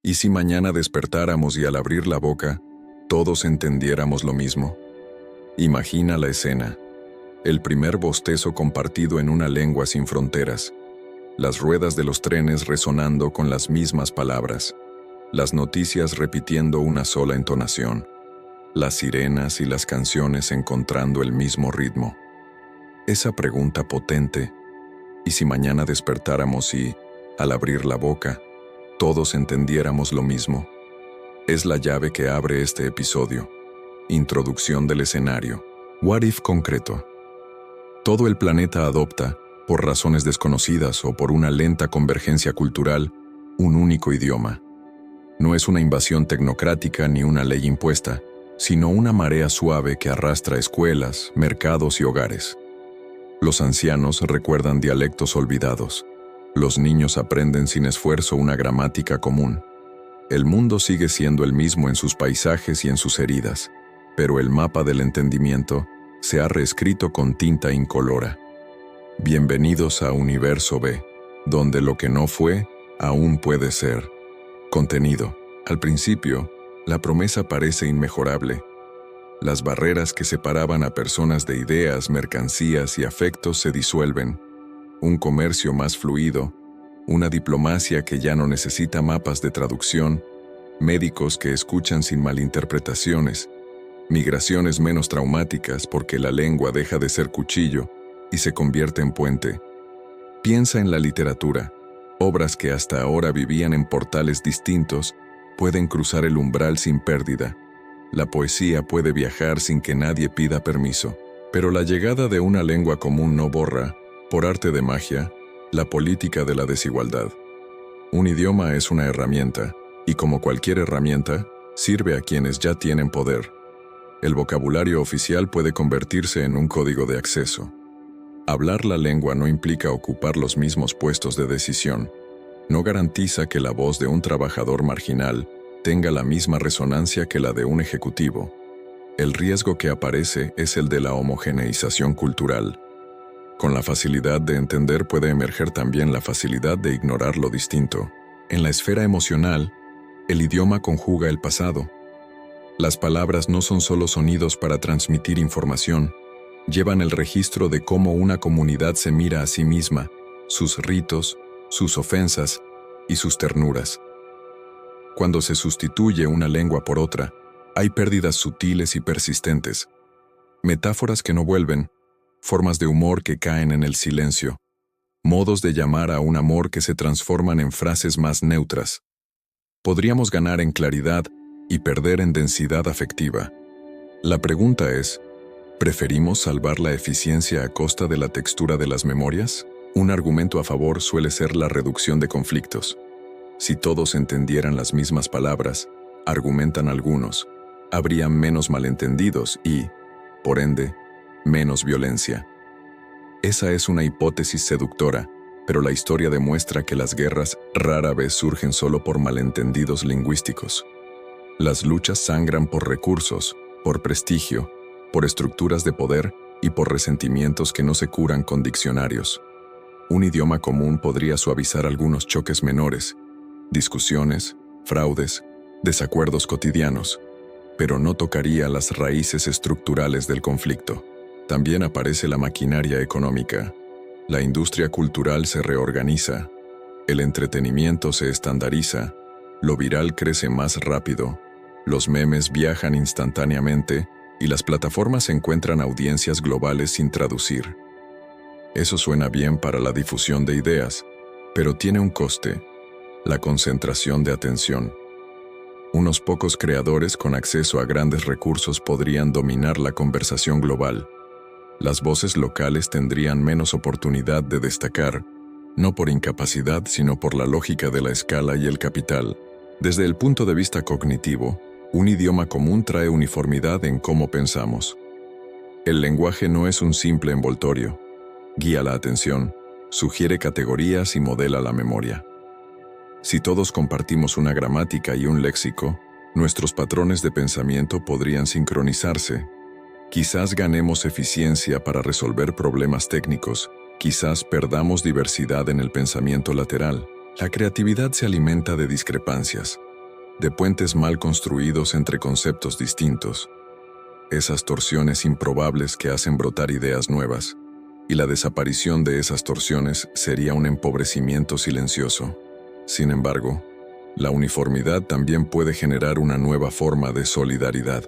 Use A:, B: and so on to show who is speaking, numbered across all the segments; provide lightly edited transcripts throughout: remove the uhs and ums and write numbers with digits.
A: ¿Y si mañana despertáramos y al abrir la boca, todos entendiéramos lo mismo? Imagina la escena. El primer bostezo compartido en una lengua sin fronteras. Las ruedas de los trenes resonando con las mismas palabras. Las noticias repitiendo una sola entonación. Las sirenas y las canciones encontrando el mismo ritmo. Esa pregunta potente, ¿y si mañana despertáramos y, al abrir la boca, todos entendiéramos lo mismo? Es la llave que abre este episodio. Introducción del escenario. What if concreto. Todo el planeta adopta, por razones desconocidas o por una lenta convergencia cultural, un único idioma. No es una invasión tecnocrática ni una ley impuesta, sino una marea suave que arrastra escuelas, mercados y hogares. Los ancianos recuerdan dialectos olvidados. Los niños aprenden sin esfuerzo una gramática común. El mundo sigue siendo el mismo en sus paisajes y en sus heridas, pero el mapa del entendimiento se ha reescrito con tinta incolora. Bienvenidos a Universo B, donde lo que no fue, aún puede ser. Contenido. Al principio, la promesa parece inmejorable. Las barreras que separaban a personas de ideas, mercancías y afectos se disuelven. Un comercio más fluido, una diplomacia que ya no necesita mapas de traducción, médicos que escuchan sin malinterpretaciones, migraciones menos traumáticas porque la lengua deja de ser cuchillo y se convierte en puente. Piensa en la literatura. Obras que hasta ahora vivían en portales distintos pueden cruzar el umbral sin pérdida. La poesía puede viajar sin que nadie pida permiso. Pero la llegada de una lengua común no borra, por arte de magia, la política de la desigualdad. Un idioma es una herramienta, y como cualquier herramienta, sirve a quienes ya tienen poder. El vocabulario oficial puede convertirse en un código de acceso. Hablar la lengua no implica ocupar los mismos puestos de decisión. No garantiza que la voz de un trabajador marginal tenga la misma resonancia que la de un ejecutivo. El riesgo que aparece es el de la homogeneización cultural. Con la facilidad de entender puede emerger también la facilidad de ignorar lo distinto. En la esfera emocional, el idioma conjuga el pasado. Las palabras no son solo sonidos para transmitir información, llevan el registro de cómo una comunidad se mira a sí misma, sus ritos, sus ofensas y sus ternuras. Cuando se sustituye una lengua por otra, hay pérdidas sutiles y persistentes, metáforas que no vuelven, formas de humor que caen en el silencio, modos de llamar a un amor que se transforman en frases más neutras. Podríamos ganar en claridad y perder en densidad afectiva. La pregunta es, ¿preferimos salvar la eficiencia a costa de la textura de las memorias? Un argumento a favor suele ser la reducción de conflictos. Si todos entendieran las mismas palabras, argumentan algunos, habría menos malentendidos y, por ende, menos violencia. Esa es una hipótesis seductora, pero la historia demuestra que las guerras rara vez surgen solo por malentendidos lingüísticos. Las luchas sangran por recursos, por prestigio, por estructuras de poder y por resentimientos que no se curan con diccionarios. Un idioma común podría suavizar algunos choques menores, discusiones, fraudes, desacuerdos cotidianos, pero no tocaría las raíces estructurales del conflicto. También aparece la maquinaria económica. La industria cultural se reorganiza, el entretenimiento se estandariza, lo viral crece más rápido, los memes viajan instantáneamente y las plataformas encuentran audiencias globales sin traducir. Eso suena bien para la difusión de ideas, pero tiene un coste: la concentración de atención. Unos pocos creadores con acceso a grandes recursos podrían dominar la conversación global. Las voces locales tendrían menos oportunidad de destacar, no por incapacidad, sino por la lógica de la escala y el capital. Desde el punto de vista cognitivo, un idioma común trae uniformidad en cómo pensamos. El lenguaje no es un simple envoltorio. Guía la atención, sugiere categorías y modela la memoria. Si todos compartimos una gramática y un léxico, nuestros patrones de pensamiento podrían sincronizarse. Quizás ganemos eficiencia para resolver problemas técnicos, quizás perdamos diversidad en el pensamiento lateral. La creatividad se alimenta de discrepancias. de puentes mal construidos entre conceptos distintos. Esas torsiones improbables que hacen brotar ideas nuevas, y la desaparición de esas torsiones sería un empobrecimiento silencioso. Sin embargo, la uniformidad también puede generar una nueva forma de solidaridad.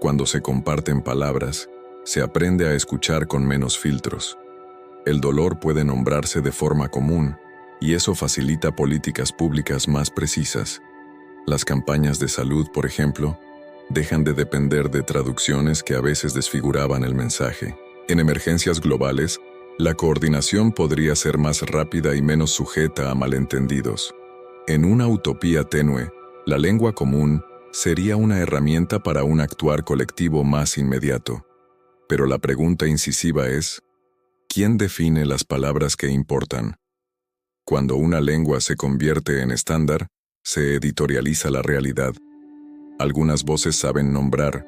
A: Cuando se comparten palabras, se aprende a escuchar con menos filtros. El dolor puede nombrarse de forma común, y eso facilita políticas públicas más precisas. Las campañas de salud, por ejemplo, dejan de depender de traducciones que a veces desfiguraban el mensaje. En emergencias globales, la coordinación podría ser más rápida y menos sujeta a malentendidos. En una utopía tenue, la lengua común sería una herramienta para un actuar colectivo más inmediato. Pero la pregunta incisiva es, ¿quién define las palabras que importan? Cuando una lengua se convierte en estándar, se editorializa la realidad. Algunas voces saben nombrar,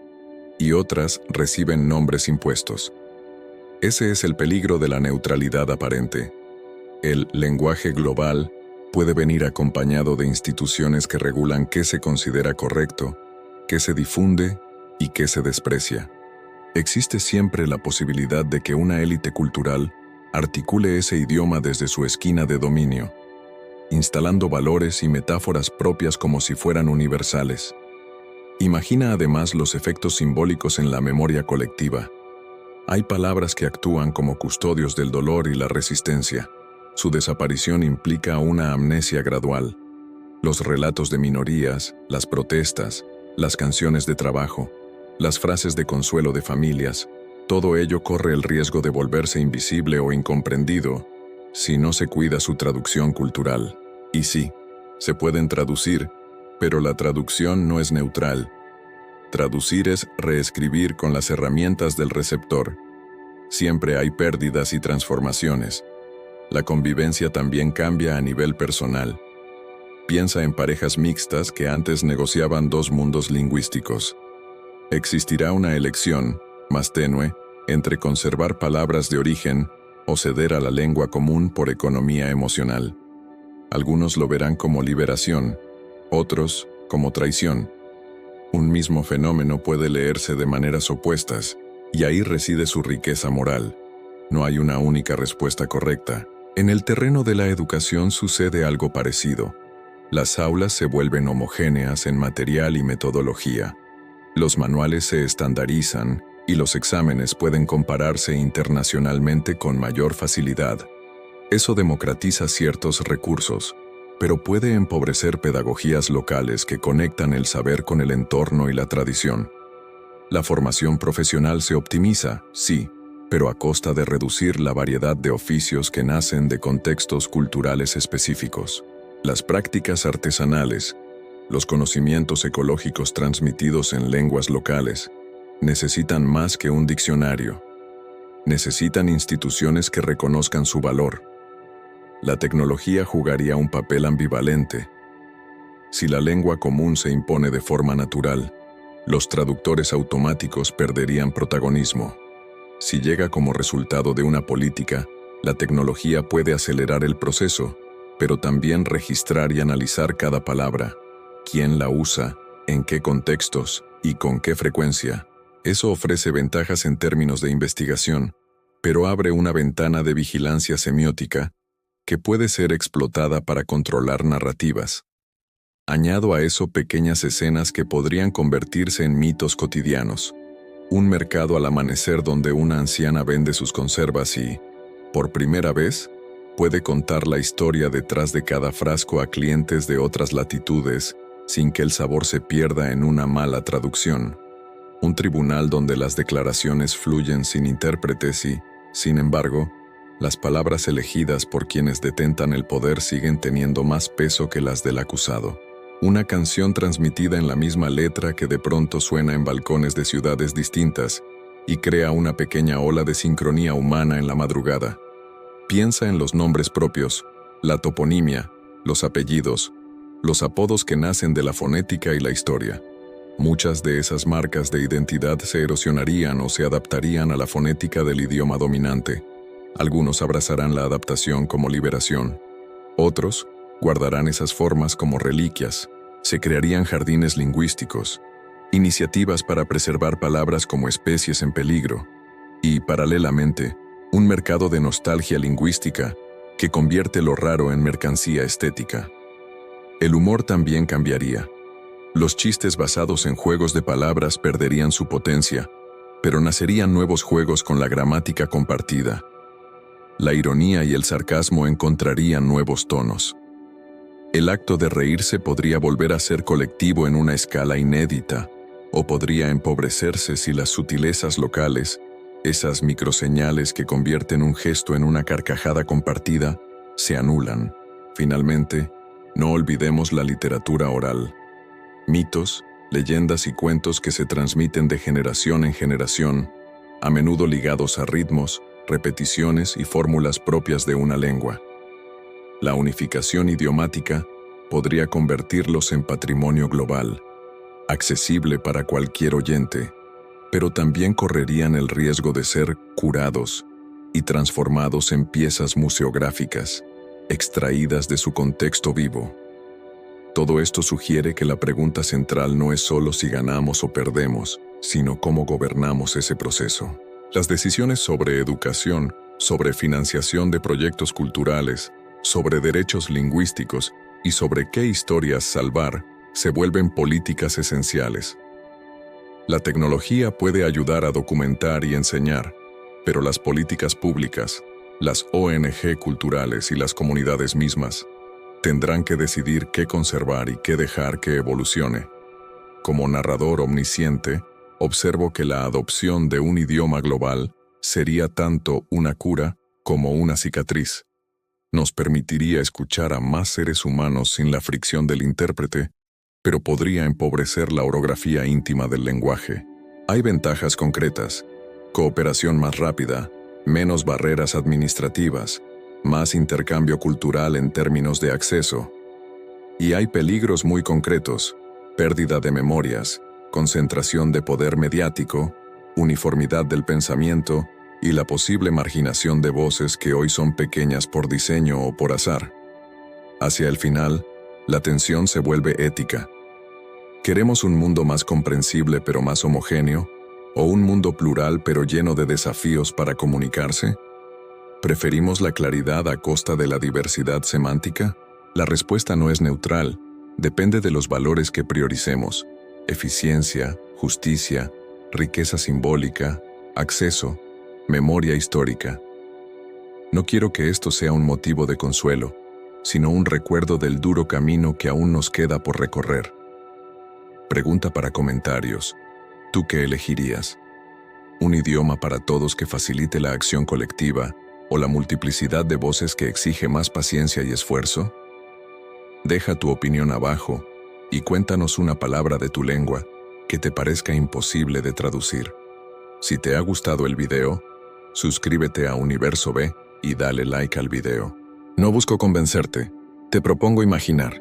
A: y otras reciben nombres impuestos. Ese es el peligro de la neutralidad aparente. El lenguaje global puede venir acompañado de instituciones que regulan qué se considera correcto, qué se difunde y qué se desprecia. Existe siempre la posibilidad de que una élite cultural articule ese idioma desde su esquina de dominio, instalando valores y metáforas propias como si fueran universales. Imagina además los efectos simbólicos en la memoria colectiva. Hay palabras que actúan como custodios del dolor y la resistencia. Su desaparición implica una amnesia gradual. Los relatos de minorías, las protestas, las canciones de trabajo, las frases de consuelo de familias, todo ello corre el riesgo de volverse invisible o incomprendido si no se cuida su traducción cultural. Y sí, se pueden traducir, pero la traducción no es neutral. Traducir es reescribir con las herramientas del receptor. Siempre hay pérdidas y transformaciones. La convivencia también cambia a nivel personal. Piensa en parejas mixtas que antes negociaban dos mundos lingüísticos. Existirá una elección, más tenue, entre conservar palabras de origen o ceder a la lengua común por economía emocional. Algunos lo verán como liberación, otros como traición. Un mismo fenómeno puede leerse de maneras opuestas, y ahí reside su riqueza moral. No hay una única respuesta correcta. En el terreno de la educación sucede algo parecido. Las aulas se vuelven homogéneas en material y metodología. Los manuales se estandarizan y los exámenes pueden compararse internacionalmente con mayor facilidad. Eso democratiza ciertos recursos, pero puede empobrecer pedagogías locales que conectan el saber con el entorno y la tradición. La formación profesional se optimiza, sí, pero a costa de reducir la variedad de oficios que nacen de contextos culturales específicos. Las prácticas artesanales, los conocimientos ecológicos transmitidos en lenguas locales, necesitan más que un diccionario. Necesitan instituciones que reconozcan su valor. La tecnología jugaría un papel ambivalente. Si la lengua común se impone de forma natural, los traductores automáticos perderían protagonismo. Si llega como resultado de una política, la tecnología puede acelerar el proceso, pero también registrar y analizar cada palabra, quién la usa, en qué contextos y con qué frecuencia. Eso ofrece ventajas en términos de investigación, pero abre una ventana de vigilancia semiótica que puede ser explotada para controlar narrativas. Añado a eso pequeñas escenas que podrían convertirse en mitos cotidianos. Un mercado al amanecer donde una anciana vende sus conservas y, por primera vez, puede contar la historia detrás de cada frasco a clientes de otras latitudes sin que el sabor se pierda en una mala traducción. Un tribunal donde las declaraciones fluyen sin intérpretes y, sin embargo, las palabras elegidas por quienes detentan el poder siguen teniendo más peso que las del acusado. Una canción transmitida en la misma letra que de pronto suena en balcones de ciudades distintas y crea una pequeña ola de sincronía humana en la madrugada. Piensa en los nombres propios, la toponimia, los apellidos, los apodos que nacen de la fonética y la historia. Muchas de esas marcas de identidad se erosionarían o se adaptarían a la fonética del idioma dominante. Algunos abrazarán la adaptación como liberación. Otros guardarán esas formas como reliquias, Se crearían jardines lingüísticos, iniciativas para preservar palabras como especies en peligro, y, paralelamente, un mercado de nostalgia lingüística que convierte lo raro en mercancía estética. El humor también cambiaría. Los chistes basados en juegos de palabras perderían su potencia, pero nacerían nuevos juegos con la gramática compartida. La ironía y el sarcasmo encontrarían nuevos tonos. El acto de reírse podría volver a ser colectivo en una escala inédita, o podría empobrecerse si las sutilezas locales, esas microseñales que convierten un gesto en una carcajada compartida, se anulan. Finalmente, no olvidemos la literatura oral. Mitos, leyendas y cuentos que se transmiten de generación en generación, a menudo ligados a ritmos, repeticiones y fórmulas propias de una lengua. La unificación idiomática podría convertirlos en patrimonio global, accesible para cualquier oyente, pero también correrían el riesgo de ser curados y transformados en piezas museográficas, extraídas de su contexto vivo. Todo esto sugiere que la pregunta central no es solo si ganamos o perdemos, sino cómo gobernamos ese proceso. Las decisiones sobre educación, sobre financiación de proyectos culturales, sobre derechos lingüísticos y sobre qué historias salvar se vuelven políticas esenciales. La tecnología puede ayudar a documentar y enseñar, pero las políticas públicas, las ONG culturales y las comunidades mismas tendrán que decidir qué conservar y qué dejar que evolucione. Como narrador omnisciente, observo que la adopción de un idioma global sería tanto una cura como una cicatriz. Nos permitiría escuchar a más seres humanos sin la fricción del intérprete, pero podría empobrecer la orografía íntima del lenguaje. Hay ventajas concretas: cooperación más rápida, menos barreras administrativas, más intercambio cultural en términos de acceso. Y hay peligros muy concretos: pérdida de memorias, concentración de poder mediático, uniformidad del pensamiento y la posible marginación de voces que hoy son pequeñas por diseño o por azar. Hacia el final, la tensión se vuelve ética. ¿Queremos un mundo más comprensible pero más homogéneo? ¿O un mundo plural pero lleno de desafíos para comunicarse? ¿Preferimos la claridad a costa de la diversidad semántica? La respuesta no es neutral, depende de los valores que prioricemos: eficiencia, justicia, riqueza simbólica, acceso, memoria histórica. No quiero que esto sea un motivo de consuelo, sino un recuerdo del duro camino que aún nos queda por recorrer. Pregunta para comentarios: ¿tú qué elegirías? ¿Un idioma para todos que facilite la acción colectiva, o la multiplicidad de voces que exige más paciencia y esfuerzo? Deja tu opinión abajo y cuéntanos una palabra de tu lengua que te parezca imposible de traducir. Si te ha gustado el video, suscríbete a Universo B y dale like al video. No busco convencerte, te propongo imaginar.